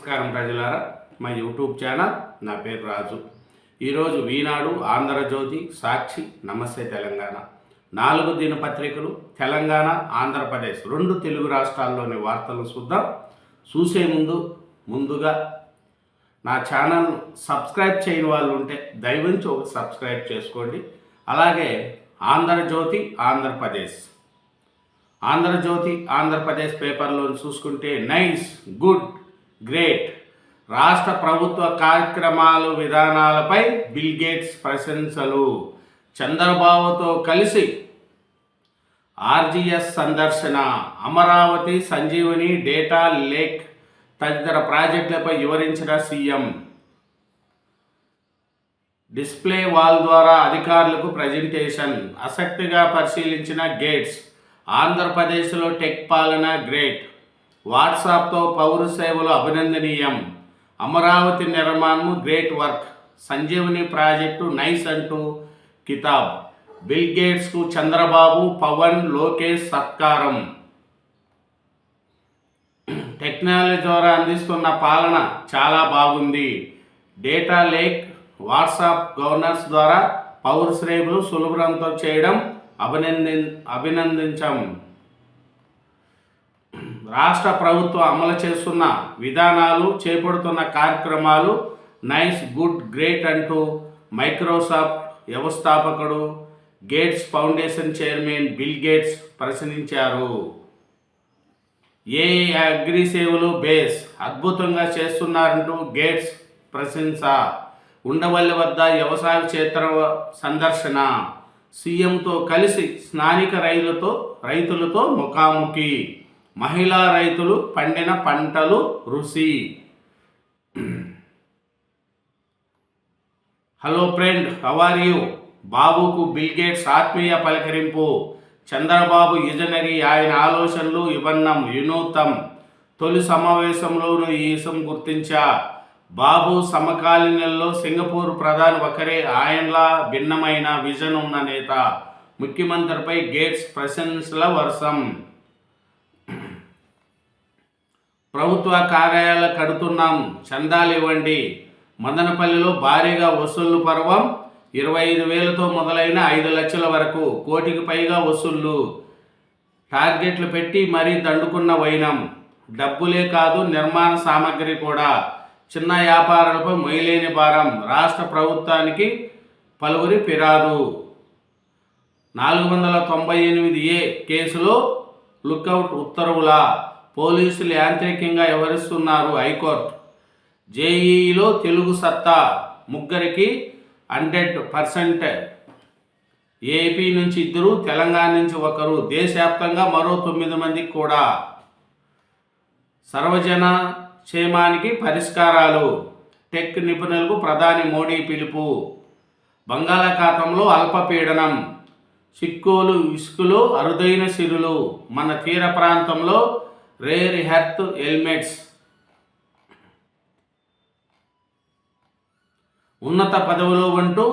నమస్కారం ప్రజలారా, మా యూట్యూబ్ ఛానల్. నా పేరు రాజు. ఈరోజు ఈనాడు, ఆంధ్రజ్యోతి, సాక్షి, నమస్తే తెలంగాణ 4 దినపత్రికలు తెలంగాణ, ఆంధ్రప్రదేశ్ 2 తెలుగు రాష్ట్రాల్లోని వార్తలు చూద్దాం. చూసే ముందుగా నా ఛానల్ సబ్స్క్రైబ్ చేయని వాళ్ళు ఉంటే దయవుంచి ఒక సబ్స్క్రైబ్ చేసుకోండి. అలాగే ఆంధ్రజ్యోతి, ఆంధ్రప్రదేశ్ పేపర్లో చూసుకుంటే నైస్, గుడ్, గ్రేట్ రాష్ట్ర ప్రభుత్వ కార్యక్రమాలు విధానాలపై బిల్ గేట్స్ ప్రశంసలు. చంద్రబాబుతో కలిసి ఆర్జీఎస్ సందర్శన, అమరావతి, సంజీవని, డేటా లేక్ తదితర ప్రాజెక్టులపై వివరించిన సీఎం. డిస్ప్లే వాల్ ద్వారా అధికారులకు ప్రజెంటేషన్. ఆసక్తిగా పరిశీలించిన గేట్స్. ఆంధ్రప్రదేశ్లో టెక్ పాలన గ్రేట్, వాట్సాప్తో పౌర సేవలు అభినందనీయం, అమరావతి నిర్మాణం great work, Sanjeevani project nice అంటూ కితాబ్. బిల్ గేట్స్కు చంద్రబాబు, పవన్, లోకేష్ సత్కారం. టెక్నాలజీ ద్వారా అందిస్తున్న పాలన చాలా బాగుంది. డేటా లేక్, వాట్సాప్ గవర్నెన్స్ ద్వారా పౌర సేవలు సులభంతో చేయడం అభినందించాం. రాష్ట్ర ప్రభుత్వం అమలు చేస్తున్న విధానాలు, చేపడుతున్న కార్యక్రమాలు నైస్, గుడ్, గ్రేట్ అంటూ మైక్రోసాఫ్ట్ వ్యవస్థాపకుడు, gates foundation chairman bill gates ప్రశంసించారు. ఏఐ అగ్రి సేవలు బేస్ అద్భుతంగా చేస్తున్నారంటూ గేట్స్ ప్రశంస. ఉండవల్లి వద్ద వ్యవసాయ క్షేత్ర సందర్శన. సీఎంతో కలిసి స్థానిక రైతులతో ముఖాముఖి. మహిళా రైతులు పండిన పంటలు రుచి. Hello friend, how are you? బాబుకు బిల్ గేట్స్ ఆత్మీయ పలకరింపు. చంద్రబాబు విజనరీ, ఆయన ఆలోచనలు వినూత్నం. తొలి సమావేశంలోనూ ఈ విషయం గుర్తించా. బాబు సమకాలీనంలో సింగపూర్ ప్రధాని ఒకరే, ఆయనలా భిన్నమైన విజన్ ఉన్న నేత. ముఖ్యమంత్రిపై గేట్స్ ప్రశంసల వర్షం. ప్రభుత్వ కార్యాలయాలు కడుతున్నాం, చందాలు ఇవ్వండి. మదనపల్లిలో భారీగా వసూళ్లు పర్వం. 25,000తో మొదలైన 5 లక్షల వరకు, కోటికి పైగా వసూళ్లు. టార్గెట్లు పెట్టి మరీ దండుకున్న వైనం. డబ్బులే కాదు, నిర్మాణ సామగ్రి కూడా. చిన్న వ్యాపారాలపై మొయ్యలేని భారం. రాష్ట్ర ప్రభుత్వానికి పలువురి ఫిర్యాదు. 498A కేసులో లుకౌట్ ఉత్తర్వుల. పోలీసులు యాంత్రికంగా వ్యవహరిస్తున్నారు, హైకోర్టు. జేఈలో తెలుగు సత్తా, ముగ్గురికి 100%. ఏపీ నుంచి 2, తెలంగాణ నుంచి 1, దేశవ్యాప్తంగా మరో 9 మందికి కూడా. సర్వజన క్షేమానికి పరిష్కారాలు. టెక్ నిపుణులకు ప్రధాని మోడీ పిలుపు. బంగాళాఖాతంలో అల్పపీడనం. చిక్కోలు, ఇసుకలు, అరుదైన సిరులు. మన తీర ప్రాంతంలో రేర్ ఎర్త్ ఎలిమెంట్స్. ఉన్నత పదవిలో ఉంటూ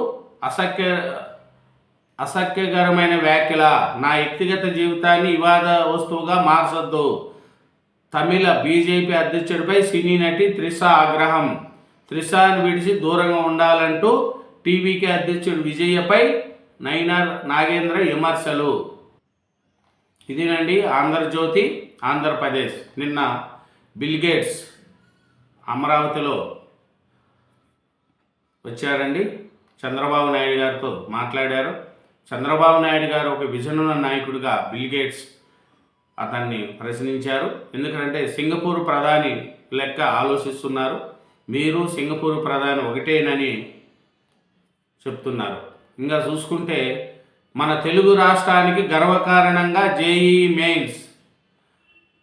అసఖ్యకరమైన వ్యాఖ్యల. నా వ్యక్తిగత జీవితాన్ని వివాద వస్తువుగా మార్చొద్దు. తమిళ బీజేపీ అధ్యక్షుడిపై సినీ నటి త్రిష ఆగ్రహం. త్రిషను విడిచి దూరంగా ఉండాలంటూ టీవీకే అధ్యక్షుడు విజయ్పై నాగేంద్ర విమర్శలు. ఇదేనండి ఆంధ్రజ్యోతి, ఆంధ్రప్రదేశ్. నిన్న బిల్ గేట్స్ అమరావతిలో వచ్చారండి. చంద్రబాబు నాయుడు గారితో మాట్లాడారు. చంద్రబాబు నాయుడు గారు ఒక విజన్ ఉన్న నాయకుడిగా బిల్ గేట్స్ అతన్ని ప్రశ్నించారు. ఎందుకంటే సింగపూర్ ప్రధాని లెక్క ఆలోచిస్తున్నారు, మీరు సింగపూర్ ప్రధాని ఒకటేనని చెప్తున్నారు. ఇంకా చూసుకుంటే మన తెలుగు రాష్ట్రానికి గర్వకారణంగా జేఈ మెయిన్స్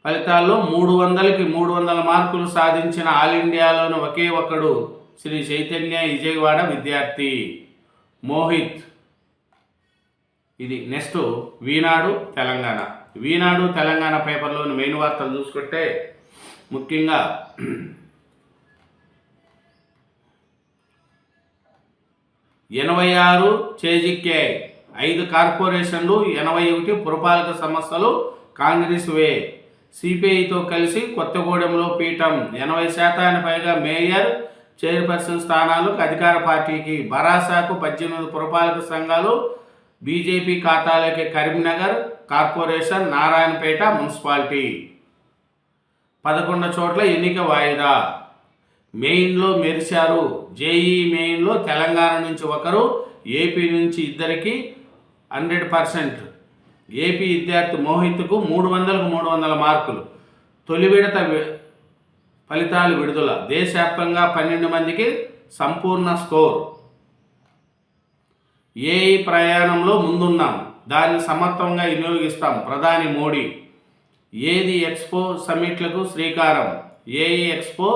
ఫలితాల్లో 300కి 300 మార్కులు సాధించిన ఆల్ ఇండియాలోని ఒకే ఒకడు శ్రీ చైతన్య విజయవాడ విద్యార్థి మోహిత్. ఇది నెక్స్ట్ ఈనాడు తెలంగాణ పేపర్లోని మెయిన్ వార్తలు చూసుకుంటే ముఖ్యంగా 86 చేజిక్కాయి. 5 కార్పొరేషన్లు, 81 పురపాలక సంస్థలు కాంగ్రెస్ వే. సిపిఐతో కలిసి కొత్తగూడెంలో పీఠం. 80% పైగా మేయర్, చైర్పర్సన్ స్థానాలకు అధికార పార్టీకి. భరాసాకు 18 పురపాలక సంఘాలు బీజేపీ ఖాతాలోకి. కరీంనగర్ కార్పొరేషన్, నారాయణపేట మున్సిపాలిటీ 11 చోట్ల ఎన్నిక వాయిదా. మెయిన్లో మెరిశారు. జేఈ మెయిన్లో తెలంగాణ నుంచి ఒకరు, ఏపీ నుంచి ఇద్దరికి 100%. ఏపీ విద్యార్థి మోహిత్కు 300కు 300 మార్కులు. తొలి విడత ఫలితాలు విడుదల. దేశవ్యాప్తంగా 12 మందికి సంపూర్ణ స్కోర్. ఏఈ ప్రయాణంలో ముందున్నాం, దాన్ని సమర్థంగా వినియోగిస్తాం. ప్రధాని మోడీ. ఏది ఎక్స్పో సమ్మిట్లకు శ్రీకారం. ఏఈ ఎక్స్పో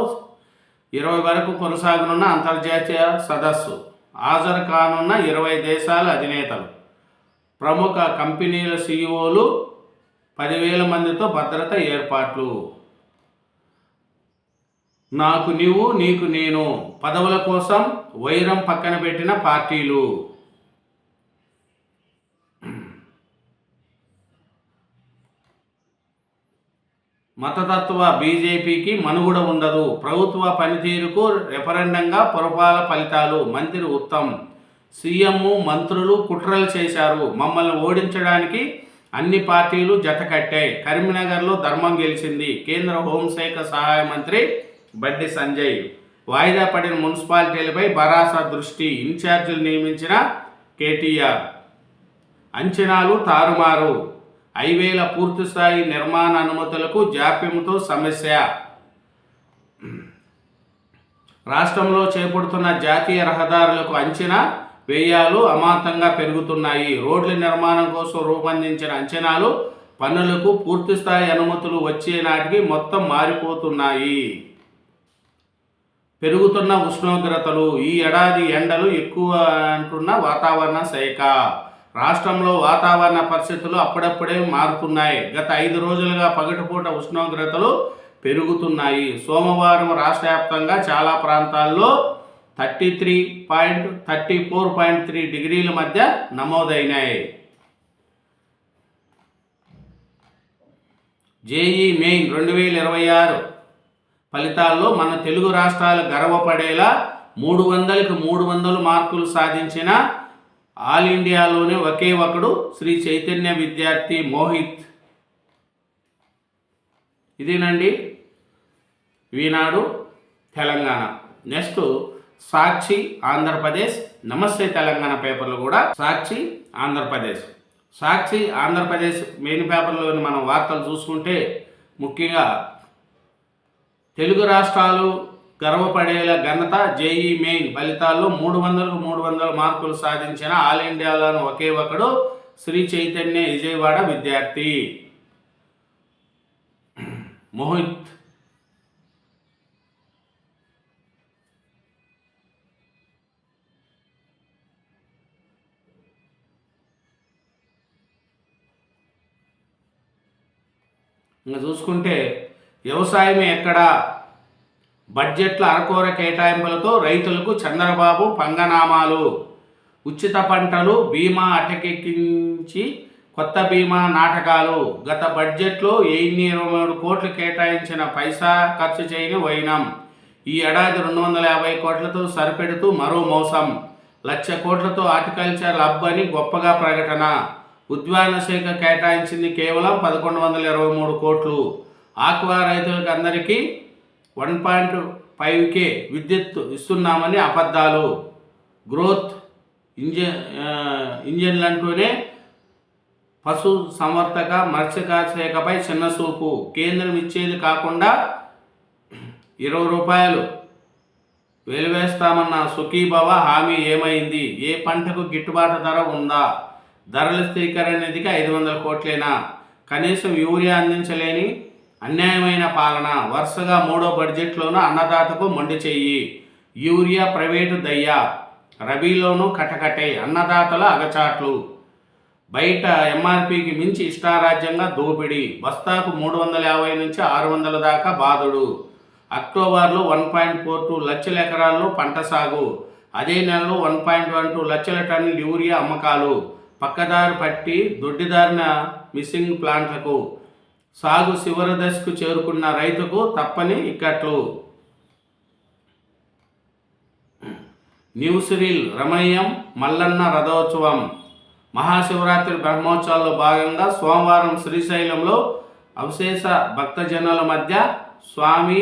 20 వరకు కొనసాగనున్న అంతర్జాతీయ సదస్సు. హాజరు కానున్న 20 దేశాల అధినేతలు. ప్రముఖ కంపెనీల సీఈఓలు. 10,000 మందితో భద్రత ఏర్పాట్లు. నాకు నీవు, నీకు నేను. పదవుల కోసం వైరం పక్కన పెట్టిన పార్టీలు. మతతత్వ బీజేపీకి మనుగడ ఉండదు. ప్రభుత్వ పనితీరుకు రెఫరెండంగా పురపాలక ఫలితాలు. మంత్రి ఉత్తమ్. సీఎం, మంత్రులు కుట్రలు చేశారు. మమ్మల్ని ఓడించడానికి అన్ని పార్టీలు జతకట్టాయి. కరీంనగర్లో ధర్మం గెలిచింది. కేంద్ర హోంశాఖ సహాయ మంత్రి బండి సంజయ్. వాయిదా పడిన మున్సిపాలిటీలపై భరాసా దృష్టి. ఇన్ఛార్జీలు నియమించిన కేటీఆర్. అంచనాలు తారుమారు. హైవేల పూర్తిస్థాయి నిర్మాణ అనుమతులకు జాప్యంతో సమస్య. రాష్ట్రంలో చేపడుతున్న జాతీయ రహదారులకు అంచనా వ్యయాలు అమాంతంగా పెరుగుతున్నాయి. రోడ్ల నిర్మాణం కోసం రూపొందించిన అంచనాలు పన్నులకు పూర్తిస్థాయి అనుమతులు వచ్చే నాటికి మొత్తం మారిపోతున్నాయి. పెరుగుతున్న ఉష్ణోగ్రతలు. ఈ ఏడాది ఎండలు ఎక్కువ అంటున్న వాతావరణ శాఖ. రాష్ట్రంలో వాతావరణ పరిస్థితులు అప్పుడప్పుడే మారుతున్నాయి. గత 5 రోజులుగా పగటిపూట ఉష్ణోగ్రతలు పెరుగుతున్నాయి. సోమవారం రాష్ట్ర వ్యాప్తంగా చాలా ప్రాంతాల్లో 34.3 డిగ్రీల మధ్య నమోదైనాయి. జేఈ మెయిన్ 2026 ఫలితాల్లో మన తెలుగు రాష్ట్రాలు గర్వపడేలా 300కి 300 మార్కులు సాధించిన ఆల్ ఇండియాలోనే ఒకే ఒకడు శ్రీ చైతన్య విద్యార్థి మోహిత్. ఇదేనండి ఈనాడు తెలంగాణ. నెక్స్ట్ సాక్షి ఆంధ్రప్రదేశ్. నమస్తే తెలంగాణ పేపర్లు కూడా సాక్షి ఆంధ్రప్రదేశ్. సాక్షి ఆంధ్రప్రదేశ్ మెయిన్ పేపర్లోని మనం వార్తలు చూసుకుంటే ముఖ్యంగా తెలుగు రాష్ట్రాలు గర్వపడేలా ఘనత. జేఈ మెయిన్ ఫలితాల్లో 300కు 300 మార్కులు సాధించిన ఆల్ ఇండియాలోని ఒకే ఒకడు శ్రీ చైతన్య విజయవాడ విద్యార్థి మోహిత్. ఇంకా చూసుకుంటే వ్యవసాయం ఎక్కడా. బడ్జెట్ల అరకొర కేటాయింపులతో రైతులకు చంద్రబాబు పంగనామాలు. ఉచిత పంటలు బీమా అటకెక్కించి కొత్త బీమా నాటకాలు. గత బడ్జెట్లో 23 కోట్లు కేటాయించిన పైసా ఖర్చు చేయని వైనం. ఈ ఏడాది 250 కోట్లతో సరిపెడుతూ మరో మోసం. 1,00,000 కోట్లతో హార్టికల్చర్ హబ్ అని గొప్పగా ప్రకటన. ఉద్యాన శాఖ కేటాయించింది కేవలం 1123 కోట్లు. ఆక్వా రైతులకు అందరికీ 1.5K విద్యుత్ ఇస్తున్నామని అబద్ధాలు. గ్రోత్ ఇంజన్లంటూనే పశు సంవర్ధక మత్స్యకార శాఖపై చిన్న చూపు. కేంద్రం ఇచ్చేది కాకుండా 20 రూపాయలు వెలివేస్తామన్న సుఖీభవ హామీ ఏమైంది? ఏ పంటకు గిట్టుబాటు ధర ఉందా? ధరల స్థిరీకరణ నిధికి 500 కోట్లేనా? కనీసం యూరియా అందించలేని అన్యాయమైన పాలన. వరుసగా 3వ బడ్జెట్లోనూ అన్నదాతకు మొండి చెయ్యి. యూరియా ప్రైవేటు దయ్యా. రబీలోనూ కటకటే. అన్నదాతల అగచాట్లు. బయట ఎంఆర్పీకి మించి ఇష్టారాజ్యంగా దోపిడీ. బస్తాకు 350 నుంచి 600 దాకా బాదుడు. అక్టోబర్లో 1.42 లక్షల ఎకరాల్లో పంట సాగు. అదే నెలలో 1.12 లక్షల టన్నుల యూరియా అమ్మకాలు. పక్కదారి పట్టి దొడ్డిదారిన మిస్సింగ్ ప్లాంట్లకు. సాగు చివరి దశకు చేరుకున్న రైతుకు తప్పని ఇక్కట్లు. న్యూసిరీల్ రమణీయం మల్లన్న రథోత్సవం. మహాశివరాత్రి బ్రహ్మోత్సవాల్లో భాగంగా సోమవారం శ్రీశైలంలో అవశేష భక్తజనుల మధ్య స్వామి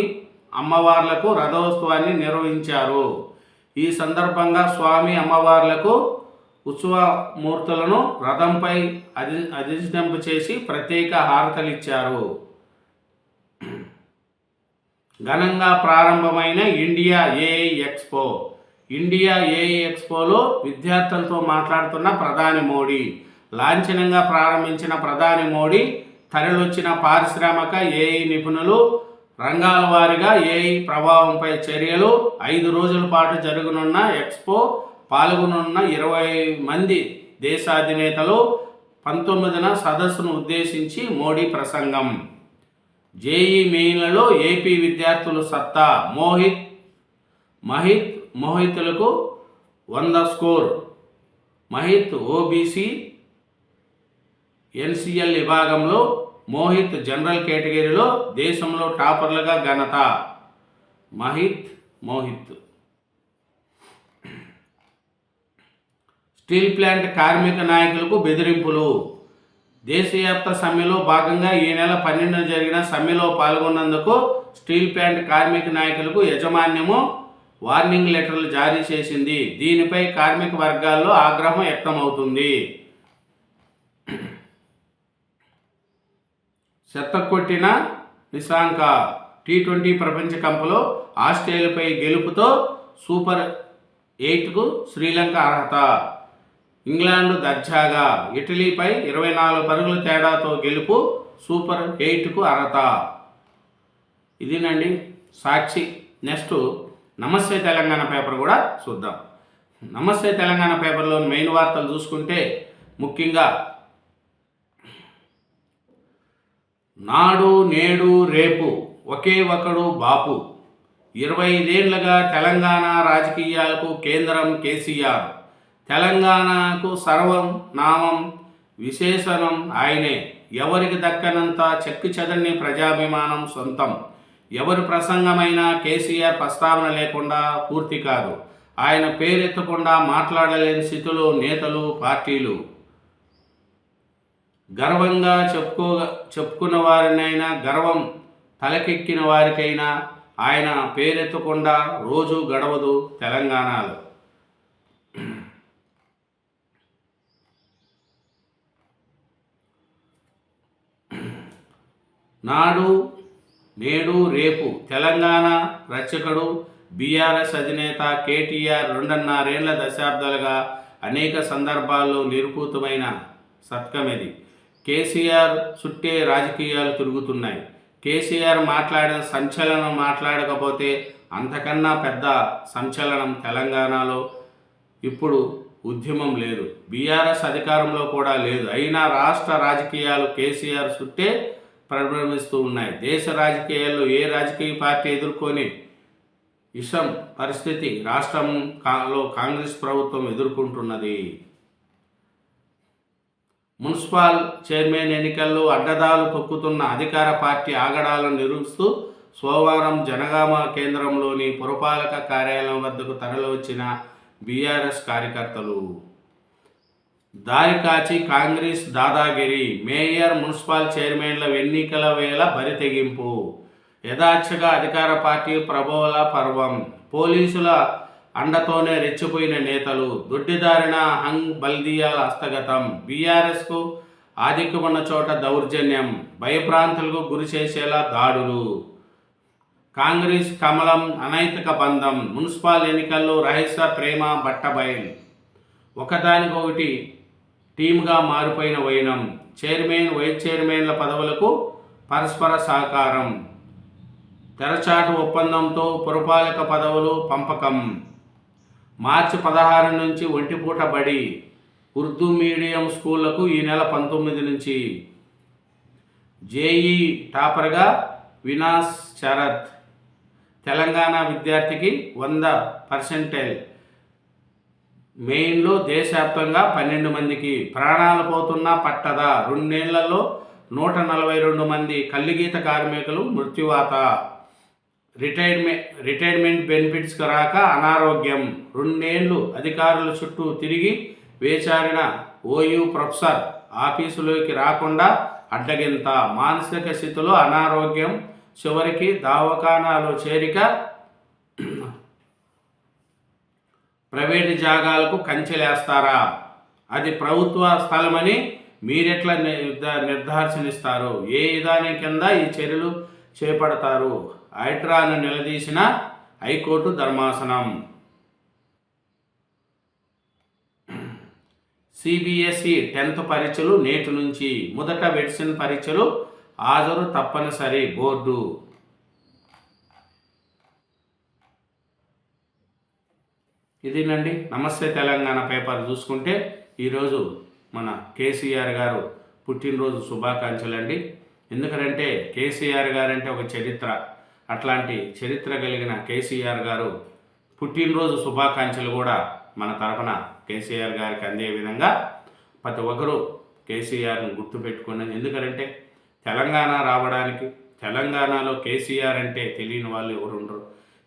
అమ్మవార్లకు రథోత్సవాన్ని నిర్వహించారు. ఈ సందర్భంగా స్వామి అమ్మవార్లకు ఉత్సవమూర్తులను రథంపై అధిష్ఠింప చేసి ప్రత్యేక హారతలిచ్చారు. ఘనంగా ప్రారంభమైన India AI expo. India AI ఎక్స్పోలో విద్యార్థులతో మాట్లాడుతున్న ప్రధాని మోడీ. లాంఛనంగా ప్రారంభించిన ప్రధాని మోడీ తరలివచ్చిన పారిశ్రామిక ఏఐ నిపుణులు, రంగాల వారీగా ఏఐ ప్రభావంపై చర్యలు. 5 రోజుల పాటు జరగనున్న ఎక్స్పో పాల్గొనున్న 20 మంది దేశాధినేతలు. 19న సదస్సును ఉద్దేశించి మోడీ ప్రసంగం. జేఈ మెయిన్లలో ఏపీ విద్యార్థులు సత్తా. మోహిత్లకు 100 స్కోర్. మహిత్ ఓబీసీ ఎన్సీఎల్ విభాగంలో, మోహిత్ జనరల్ కేటగిరీలో దేశంలో టాపర్లుగా ఘనత. మోహిత్. స్టీల్ ప్లాంట్ కార్మిక నాయకులకు బెదిరింపులు. దేశవ్యాప్త సమ్మెలో భాగంగా ఈ నెల 12న జరిగిన సమ్మెలో పాల్గొన్నందుకు స్టీల్ ప్లాంట్ కార్మిక నాయకులకు యాజమాన్యము వార్నింగ్ లెటర్లు జారీ చేసింది. దీనిపై కార్మిక వర్గాల్లో ఆగ్రహం వ్యక్తమవుతుంది. శతకొట్టిన నిశాంక. T20 ప్రపంచ కప్లో ఆస్ట్రేలియాపై గెలుపుతో సూపర్ 8కు శ్రీలంక అర్హత. ఇంగ్లాండ్ దర్జాగా. ఇటలీపై 24 పరుగుల తేడాతో గెలుపు, సూపర్ 8కు అర్హత. ఇదేనండి సాక్షి. నెక్స్ట్ నమస్తే తెలంగాణ పేపర్ కూడా చూద్దాం. నమస్తే తెలంగాణ పేపర్లోని మెయిన్ వార్తలు చూసుకుంటే ముఖ్యంగా నాడు నేడు రేపు ఒకే ఒకడు బాపు. 25 ఏళ్లుగా తెలంగాణ రాజకీయాలకు కేంద్రం కేసీఆర్. తెలంగాణకు సర్వం నామం విశేషణం ఆయనే. ఎవరికి దక్కనంత చెక్కు చెదరని ప్రజాభిమానం సొంతం. ఎవరి ప్రసంగమైనా కేసీఆర్ ప్రస్తావన లేకుండా పూర్తి కాదు. ఆయన పేరెత్తకుండా మాట్లాడలేని స్థితిలో నేతలు, పార్టీలు. గర్వంగా చెప్పుకున్న వారినైనా, గర్వం తలకెక్కిన వారికైనా ఆయన పేరెత్తకుండా రోజు గడవదు తెలంగాణలో. నాడు నేడు రేపు తెలంగాణ రచకుడు బీఆర్ఎస్ అధినేత కేటీఆర్ 2.5 ఏళ్ల దశాబ్దాలుగా అనేక సందర్భాల్లో నిరూపితమైన సత్కమిది. కేసీఆర్ చుట్టే రాజకీయాలు తిరుగుతున్నాయి. కేసీఆర్ మాట్లాడిన సంచలనం మాట్లాడకపోతే అంతకన్నా పెద్ద సంచలనం తెలంగాణలో ఇప్పుడు ఉద్యమం లేదు. బీఆర్ఎస్ అధికారంలో కూడా లేదు. అయినా రాష్ట్ర రాజకీయాలు కేసీఆర్ చుట్టే పరిభ్రమిస్తూ ఉన్నాయి. దేశ రాజకీయాల్లో ఏ రాజకీయ పార్టీ ఎదుర్కొని ఇషం పరిస్థితి రాష్ట్రంలో కాంగ్రెస్ ప్రభుత్వం ఎదుర్కొంటున్నది. మున్సిపల్ చైర్మన్ ఎన్నికల్లో అడ్డదాలు తొక్కుతున్న అధికార పార్టీ ఆగడాలను నిరూపిస్తూ సోమవారం జనగామ కేంద్రంలోని పురపాలక కార్యాలయం వద్దకు తరలివచ్చిన బీఆర్ఎస్ కార్యకర్తలు. దారి కాచి కాంగ్రెస్ దాదాగిరి. మేయర్, మున్సిపల్ చైర్మన్ల ఎన్నికల వేళ బరితెగింపు. యథాచ్ఛగా అధికార పార్టీ ప్రభోల పర్వం. పోలీసుల అండతోనే రెచ్చిపోయిన నేతలు. దొడ్డిదారిన హంగ్ బల్దియాల హస్తగతం. బీఆర్ఎస్కు ఆధిక్యమున్న చోట దౌర్జన్యం. భయప్రాంతులకు గురి చేసేలా దాడులు. కాంగ్రెస్ కమలం అనైతిక బంధం. మున్సిపల్ ఎన్నికల్లో రహస్య ప్రేమ బట్టబయల్. ఒకదానికొకటి టీమ్గా మారిపోయిన వైనం. చైర్మన్, వైస్ చైర్మన్ల పదవులకు పరస్పర సహకారం. తెరచాటు ఒప్పందంతో పురపాలక పదవులు పంపకం. మార్చి 16 నుంచి ఒంటిపూట బడి. ఉర్దూ మీడియం స్కూళ్లకు ఈ నెల 19 నుంచి. జేఈ టాపర్గా వినాస్ శరత్. తెలంగాణ విద్యార్థికి 100%. మెయిన్లో దేశవ్యాప్తంగా 12 మందికి ప్రాణాలు పోతున్నా పట్టదా. 2 నెలల్లో 142 మంది కల్లిగీత కార్మికులు మృత్యువాత. రిటైర్మెంట్ బెనిఫిట్స్ రాక అనారోగ్యం. 2 ఏళ్ళు అధికారుల చుట్టూ తిరిగి వేచారిన ఓయూ ప్రొఫెసర్ ఆఫీసులోకి రాకుండా అడ్డగింత. మానసిక స్థితిలో అనారోగ్యం, చివరికి దవాఖానాలో చేరిక. ప్రైవేటు జాగాలకు కంచెలేస్తారా? అది ప్రభుత్వ స్థలమని మీరెట్లా నిర్ధారణిస్తారు? ఏ విధానం కింద ఈ చర్యలు చేపడతారు? హైడ్రాను నిలదీసిన హైకోర్టు ధర్మాసనం. సిబిఎస్ఈ 10th పరీక్షలు నేటి నుంచి. మొదట మెడిసిన్ పరీక్షలు హాజరు తప్పనిసరి బోర్డు. ఇదేనండి నమస్తే తెలంగాణ పేపర్ చూసుకుంటే ఈరోజు మన కేసీఆర్ గారు పుట్టినరోజు శుభాకాంక్షలు అండి. ఎందుకంటే కేసీఆర్ గారు అంటే ఒక చరిత్ర. అట్లాంటి చరిత్ర కలిగిన కేసీఆర్ గారు పుట్టినరోజు శుభాకాంక్షలు కూడా మన తరఫున కేసీఆర్ గారికి అందే విధంగా ప్రతి ఒక్కరూ కేసీఆర్ని గుర్తుపెట్టుకున్నది. ఎందుకంటే తెలంగాణ రావడానికి, తెలంగాణలో కేసీఆర్ అంటే తెలియని వాళ్ళు ఎవరు ఉండరు.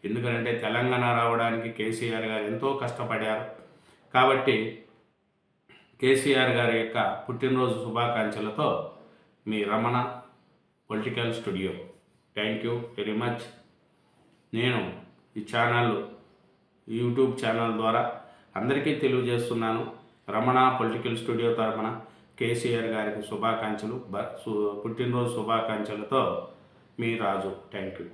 ఎందుకంటే తెలంగాణ రావడానికి కేసీఆర్ గారు ఎంతో కష్టపడారు. కాబట్టి కేసీఆర్ గారి యొక్క పుట్టినరోజు శుభాకాంక్షలతో మీ Ramana political studio. Thank you very much. నేను ఈ యూట్యూబ్ ఛానల్ ద్వారా అందరికీ తెలియజేస్తున్నాను. రమణ పొలిటికల్ స్టూడియో తరఫున కేసీఆర్ గారికి శుభాకాంక్షలు, పుట్టినరోజు శుభాకాంక్షలతో మీ రాజు. Thank you.